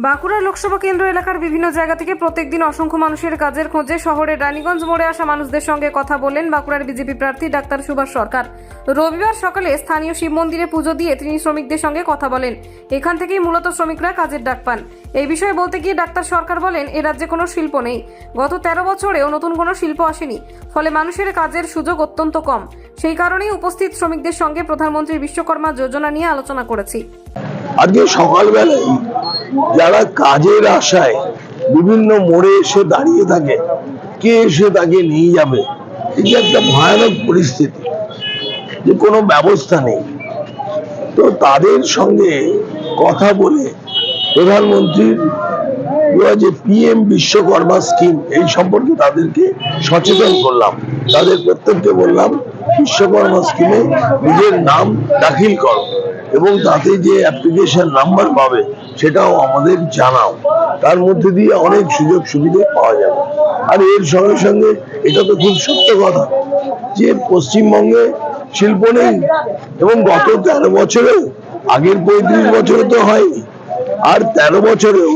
বাঁকুড়া লোকসভা কেন্দ্র এলাকার বিভিন্ন জায়গা থেকে প্রত্যেকদিন অসংখ্য মানুষের কাজের খোঁজে শহরের রানীগঞ্জ মোড়ে আসা মানুষদের সঙ্গে কথা বললেন বাঁকুড়ার বিজেপি প্রার্থী ডাক্তার সুভাষ সরকার। রবিবার সকালে স্থানীয় শিব মন্দিরে পুজো দিয়ে তিনি শ্রমিকদের সঙ্গে কথা বলেন। এখান থেকেই মূলত শ্রমিকরা কাজের ডাক পান। এই বিষয়ে বলতে গিয়ে ডাক্তার সরকার বলেন, এ রাজ্যে কোনো শিল্প নেই। গত 13 বছরেও নতুন কোনো শিল্প আসেনি, ফলে মানুষের কাজের সুযোগ অত্যন্ত কম। সেই কারণেই উপস্থিত শ্রমিকদের সঙ্গে প্রধানমন্ত্রী বিশ্বকর্মা যোজনা নিয়ে আলোচনা করেছি। আজকে সকালবেলায় যারা কাজের আশায় বিভিন্ন মোড়ে এসে দাঁড়িয়ে থাকে, কে এসে তাকে নিয়ে যাবে, এই একটা ভয়ানক পরিস্থিতি, যে কোনো ব্যবস্থা নেই। তো তাদের সঙ্গে কথা বলে প্রধানমন্ত্রীর যে পিএম বিশ্বকর্মা স্কিম, এই সম্পর্কে তাদেরকে সচেতন করলাম। তাদের প্রত্যেককে বললাম, বিশ্বকর্মা স্কিমে নিজের নাম দাখিল করো এবং তাতে যে অ্যাপ্লিকেশন নাম্বার পাবে সেটাও আমাদের জানাও। তার মধ্যে দিয়ে অনেক সুযোগ সুবিধা পাওয়া যাবে। আর এর সঙ্গে সঙ্গে এটা তো খুব সত্য কথা যে পশ্চিমবঙ্গে শিল্প নেই, এবং গত 13 বছরেও, আগের 35 বছরে তো হয়নি, আর 13 বছরেও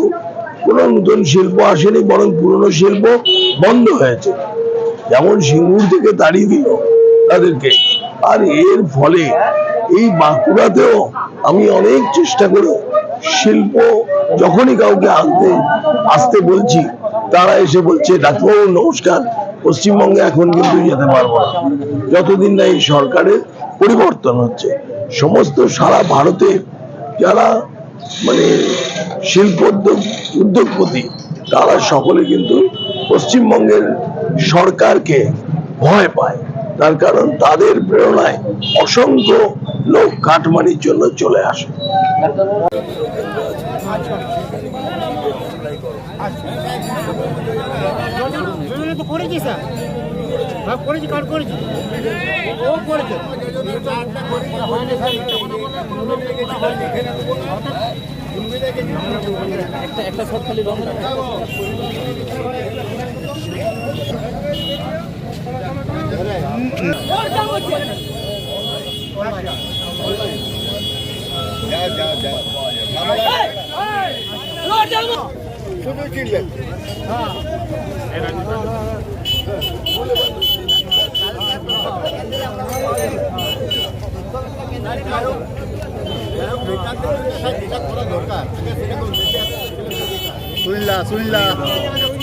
কোনো নতুন শিল্প আসেনি, বরং পুরনো শিল্প বন্ধ হয়েছে। যেমন সিঙ্গুর থেকে তাড়িয়ে দিল তাদেরকে। আর এর ফলে এই বাঁকুড়াতেও আমি অনেক চেষ্টা করে শিল্প যখনই কাউকে আসতে বলছি, তারা এসে বলছে, ডাক্তারবাবু নমস্কার, পশ্চিমবঙ্গে এখন কিন্তু যেতে পারবো না, যতদিন না এই সরকারের পরিবর্তন হচ্ছে। সমস্ত সারা ভারতে যারা শিল্প উদ্যোগপতি, তারা সকলে কিন্তু পশ্চিমবঙ্গের সরকারকে ভয় পায়। তার কারণ তাদের প্রেরণায় অসংখ্য লোক কাটমানির জন্য চলে আসে। একটা শট খালি রং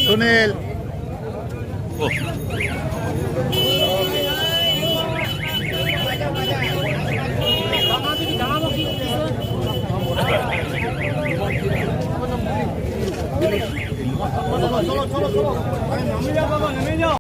সুনীল